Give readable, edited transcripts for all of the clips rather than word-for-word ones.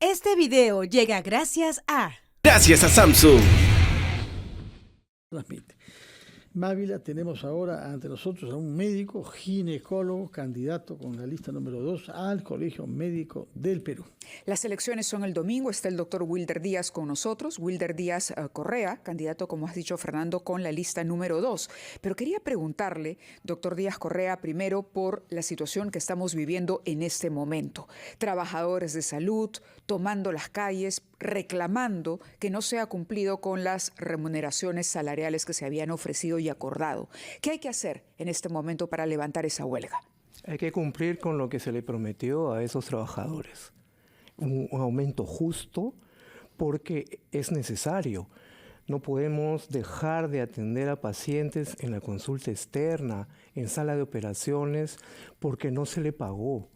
Este video llega gracias a... Gracias a Samsung. Transmite. Mávila, tenemos ahora ante nosotros a un médico ginecólogo candidato con la lista número 2 al Colegio Médico del Perú. Las elecciones son el domingo, está el doctor Wilder Díaz con nosotros, Wilder Díaz Correa, candidato, como has dicho, Fernando, con la lista número 2. Pero quería preguntarle, doctor Díaz Correa, primero por la situación que estamos viviendo en este momento. Trabajadores de salud tomando las calles, reclamando que no se ha cumplido con las remuneraciones salariales que se habían ofrecido y acordado. ¿Qué hay que hacer en este momento para levantar esa huelga? Hay que cumplir con lo que se le prometió a esos trabajadores. Un aumento justo porque es necesario. No podemos dejar de atender a pacientes en la consulta externa, en sala de operaciones, porque no se le pagó.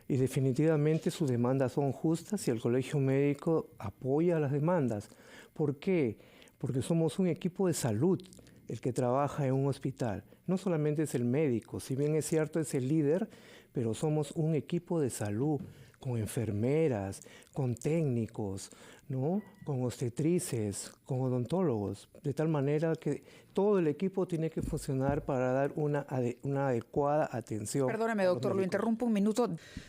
Y definitivamente sus demandas son justas y el Colegio Médico apoya las demandas. ¿Por qué? Porque somos un equipo de salud el que trabaja en un hospital. No solamente es el médico, si bien es cierto es el líder, pero somos un equipo de salud con enfermeras, con técnicos, ¿no? Con obstetrices, con odontólogos, de tal manera que todo el equipo tiene que funcionar para dar una adecuada atención. Perdóname, doctor, lo interrumpo un minuto.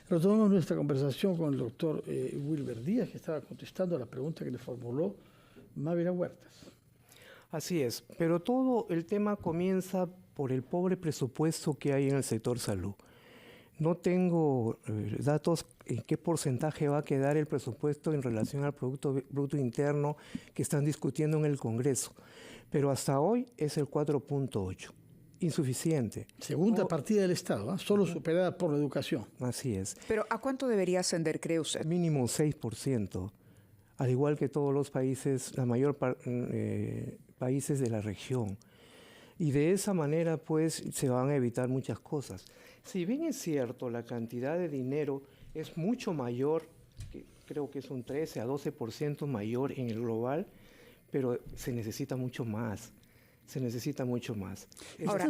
Retomamos nuestra conversación con el doctor Wilber Díaz, que estaba contestando a la pregunta que le formuló Mávila Huertas. Así es, pero todo el tema comienza por el pobre presupuesto que hay en el sector salud. No tengo datos en qué porcentaje va a quedar el presupuesto en relación al Producto Bruto Interno que están discutiendo en el Congreso, pero hasta hoy es el 4.8, insuficiente. Segunda partida del Estado, solo superada por la educación. Así es. Pero ¿a cuánto debería ascender, cree usted? Mínimo 6%, al igual que todos los países, la mayor países de la región. Y de esa manera, pues, se van a evitar muchas cosas. Si bien es cierto, la cantidad de dinero es mucho mayor, creo que es un 13 a 12% mayor en el global, pero se necesita mucho más. Se necesita mucho más. Ahora,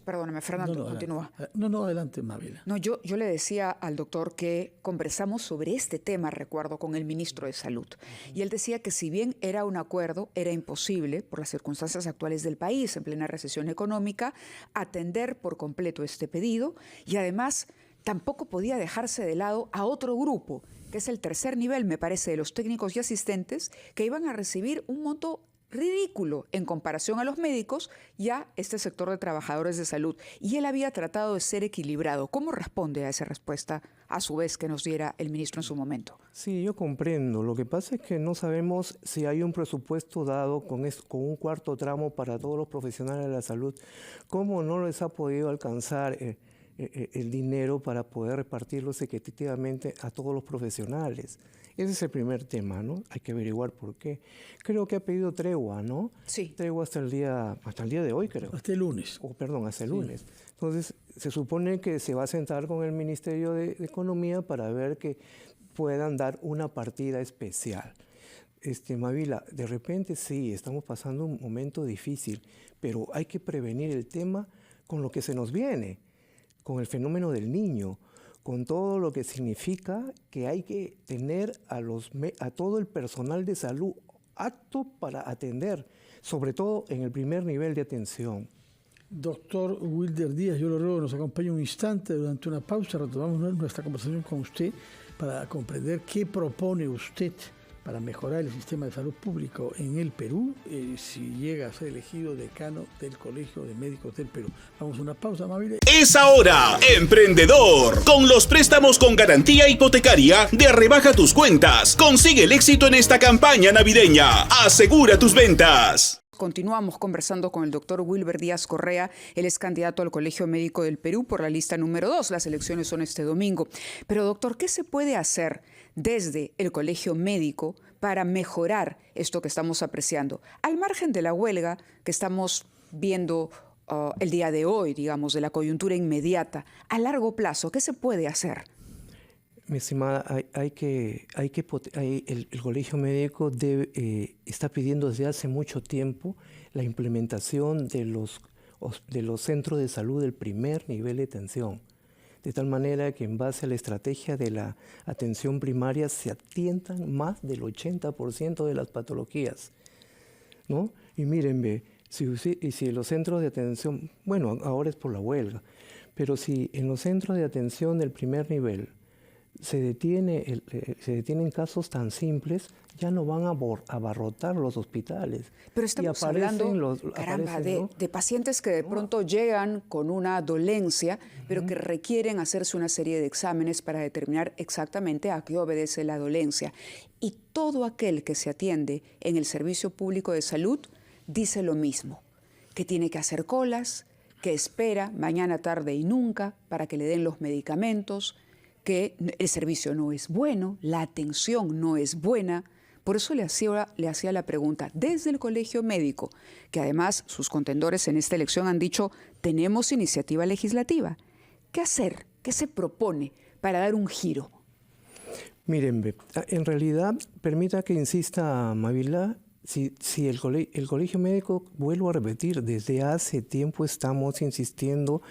perdóname, Fernando, continúa. No, adelante, Mávila. No, yo le decía al doctor que conversamos sobre este tema, recuerdo, con el ministro de Salud. Y él decía que si bien era un acuerdo, era imposible, por las circunstancias actuales del país, en plena recesión económica, atender por completo este pedido. Y además, tampoco podía dejarse de lado a otro grupo, que es el tercer nivel, me parece, de los técnicos y asistentes, que iban a recibir un monto ridículo en comparación a los médicos y a este sector de trabajadores de salud. Y él había tratado de ser equilibrado. ¿Cómo responde a esa respuesta, a su vez, que nos diera el ministro en su momento? Sí, yo comprendo. Lo que pasa es que no sabemos si hay un presupuesto dado con un cuarto tramo para todos los profesionales de la salud. ¿Cómo no les ha podido alcanzar el dinero para poder repartirlos equitativamente a todos los profesionales? Ese es el primer tema, ¿no? Hay que averiguar por qué. Creo que ha pedido tregua, ¿no? Sí. Tregua hasta el día de hoy, creo. Hasta el lunes. Hasta el lunes. Entonces, se supone que se va a sentar con el Ministerio de Economía para ver que puedan dar una partida especial. Mávila, de repente sí, estamos pasando un momento difícil, pero hay que prevenir el tema con lo que se nos viene, con el fenómeno del niño, con todo lo que significa que hay que tener a todo el personal de salud apto para atender, sobre todo en el primer nivel de atención. Doctor Wilder Díaz, yo le ruego que nos acompañe un instante durante una pausa. Retomamos nuestra conversación con usted para comprender qué propone usted para mejorar el sistema de salud público en el Perú, si llega a ser elegido decano del Colegio de Médicos del Perú. Vamos a una pausa, Mávila. Es ahora, emprendedor. Con los préstamos con garantía hipotecaria de Rebaja tus Cuentas. Consigue el éxito en esta campaña navideña. Asegura tus ventas. Continuamos conversando con el doctor Wilber Díaz Correa. Él es candidato al Colegio Médico del Perú por la lista número 2. Las elecciones son este domingo. Pero, doctor, ¿qué se puede hacer desde el Colegio Médico para mejorar esto que estamos apreciando? Al margen de la huelga que estamos viendo el día de hoy, digamos, de la coyuntura inmediata, a largo plazo, ¿qué se puede hacer? Mi estimada, el Colegio Médico está pidiendo desde hace mucho tiempo la implementación de los centros de salud del primer nivel de atención. de tal manera que en base a la estrategia de la atención primaria se atiendan más del 80% de las patologías, ¿no? Y miren, ve, si los centros de atención, bueno, ahora es por la huelga, pero si en los centros de atención del primer nivel se detienen casos tan simples, ya no van a abarrotar los hospitales. Pero estamos Y hablando, ¿no? de pacientes que de pronto llegan con una dolencia, pero que requieren hacerse una serie de exámenes para determinar exactamente a qué obedece la dolencia. Y todo aquel que se atiende en el servicio público de salud dice lo mismo, que tiene que hacer colas, que espera mañana, tarde y nunca para que le den los medicamentos, que el servicio no es bueno, la atención no es buena. Por eso le hacía la pregunta desde el Colegio Médico, que además sus contendores en esta elección han dicho, tenemos iniciativa legislativa. ¿Qué hacer? ¿Qué se propone para dar un giro? Miren, en realidad, permita que insista Mávila, si el Colegio Médico, vuelvo a repetir, desde hace tiempo estamos insistiendo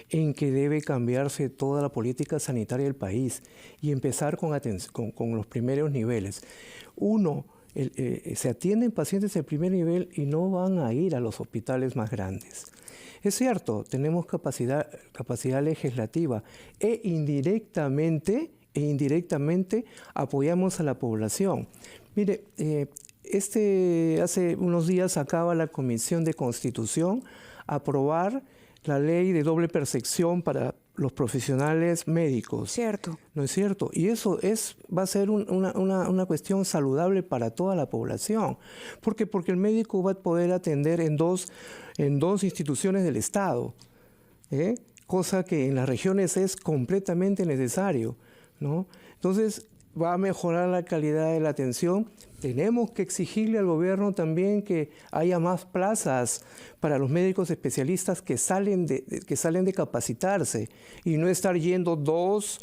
en que debe cambiarse toda la política sanitaria del país y empezar con los primeros niveles. Uno, se atienden pacientes de primer nivel y no van a ir a los hospitales más grandes. Es cierto, tenemos capacidad legislativa e indirectamente apoyamos a la población. Mire, hace unos días acaba la Comisión de Constitución aprobar la ley de doble percepción para los profesionales médicos. Cierto. ¿No es cierto? Y eso va a ser una cuestión saludable para toda la población. Porque el médico va a poder atender en dos instituciones del Estado, cosa que en las regiones es completamente necesario, ¿no? Entonces, va a mejorar la calidad de la atención. Tenemos que exigirle al gobierno también que haya más plazas para los médicos especialistas que salen de capacitarse y no estar yendo 2,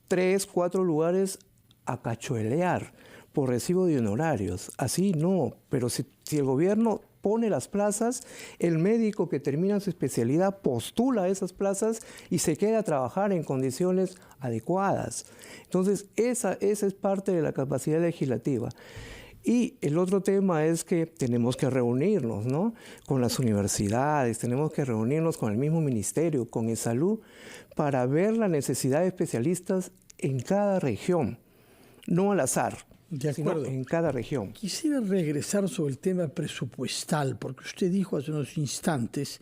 3, 4 lugares a cachuelear por recibo de honorarios. Así no, pero si el gobierno pone las plazas, el médico que termina su especialidad postula a esas plazas y se queda a trabajar en condiciones adecuadas. Entonces, esa es parte de la capacidad legislativa. Y el otro tema es que tenemos que reunirnos, ¿no?, con las universidades, tenemos que reunirnos con el mismo ministerio, con el Salud, para ver la necesidad de especialistas en cada región, no al azar. De acuerdo. Sino en cada región. Quisiera regresar sobre el tema presupuestal, porque usted dijo hace unos instantes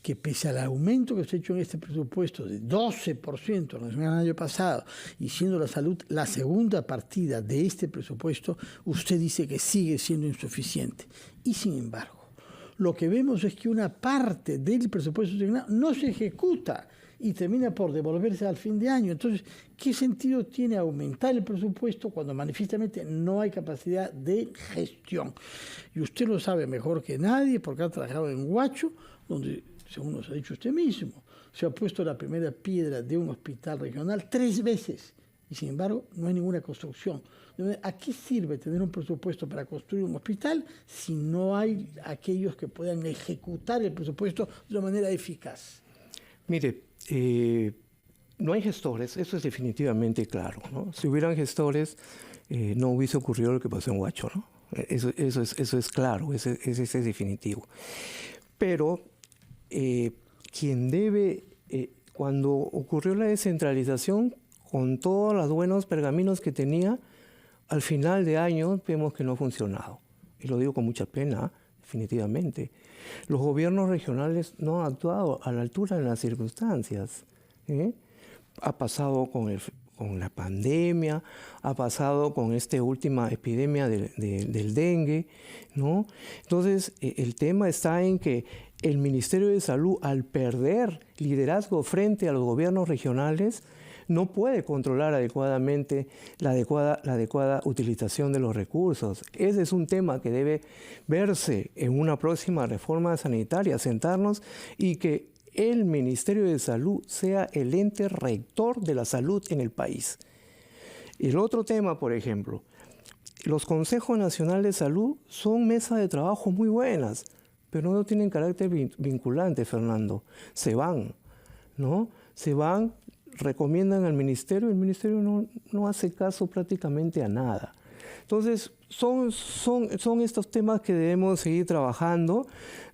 que pese al aumento que se ha hecho en este presupuesto de 12% en relación al año pasado, y siendo la salud la segunda partida de este presupuesto, usted dice que sigue siendo insuficiente. Y sin embargo, lo que vemos es que una parte del presupuesto asignado no se ejecuta y termina por devolverse al fin de año. Entonces, ¿qué sentido tiene aumentar el presupuesto cuando manifiestamente no hay capacidad de gestión? Y usted lo sabe mejor que nadie porque ha trabajado en Huacho, donde, según nos ha dicho usted mismo, se ha puesto la primera piedra de un hospital regional 3 veces y sin embargo no hay ninguna construcción. ¿A qué sirve tener un presupuesto para construir un hospital si no hay aquellos que puedan ejecutar el presupuesto de una manera eficaz? Mire, no hay gestores, eso es definitivamente claro, ¿no? Si hubieran gestores, no hubiese ocurrido lo que pasó en Huacho, ¿no? Eso es claro, ese es definitivo. Pero quien debe, cuando ocurrió la descentralización, con todos los buenos pergaminos que tenía, al final de año vemos que no ha funcionado. Y lo digo con mucha pena, definitivamente. Los gobiernos regionales no han actuado a la altura de las circunstancias. Ha pasado con la pandemia, ha pasado con esta última epidemia del dengue, ¿no? Entonces, el tema está en que el Ministerio de Salud, al perder liderazgo frente a los gobiernos regionales, no puede controlar adecuadamente la adecuada utilización de los recursos. Ese es un tema que debe verse en una próxima reforma sanitaria, sentarnos y que el Ministerio de Salud sea el ente rector de la salud en el país. El otro tema, por ejemplo, los Consejos Nacionales de Salud son mesas de trabajo muy buenas, pero no tienen carácter vinculante, Fernando. Se van, ¿no? Se van recomiendan al ministerio, el ministerio no hace caso prácticamente a nada. Entonces, son estos temas que debemos seguir trabajando,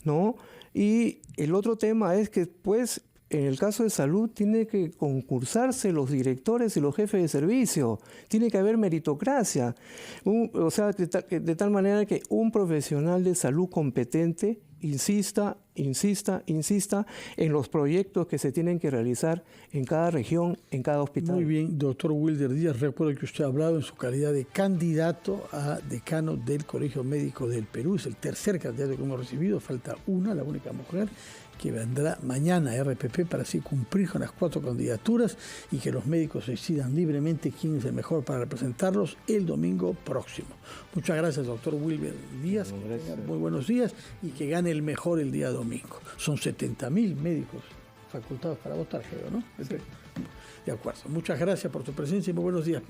¿no? Y el otro tema es que, pues, en el caso de salud, tiene que concursarse los directores y los jefes de servicio. Tiene que haber meritocracia. O sea, de tal manera que un profesional de salud competente insista en los proyectos que se tienen que realizar en cada región, en cada hospital. Muy bien, doctor Wilder Díaz, recuerdo que usted ha hablado en su calidad de candidato a decano del Colegio Médico del Perú. Es el tercer candidato que hemos recibido, falta una, la única mujer, que vendrá mañana a RPP para así cumplir con las 4 candidaturas y que los médicos decidan libremente quién es el mejor para representarlos el domingo próximo. Muchas gracias, doctor Wilder Díaz. Muy buenos días y que gane el mejor el día domingo. Son 70.000 médicos facultados para votar, creo, ¿no? Sí. De acuerdo. Muchas gracias por su presencia y muy buenos días.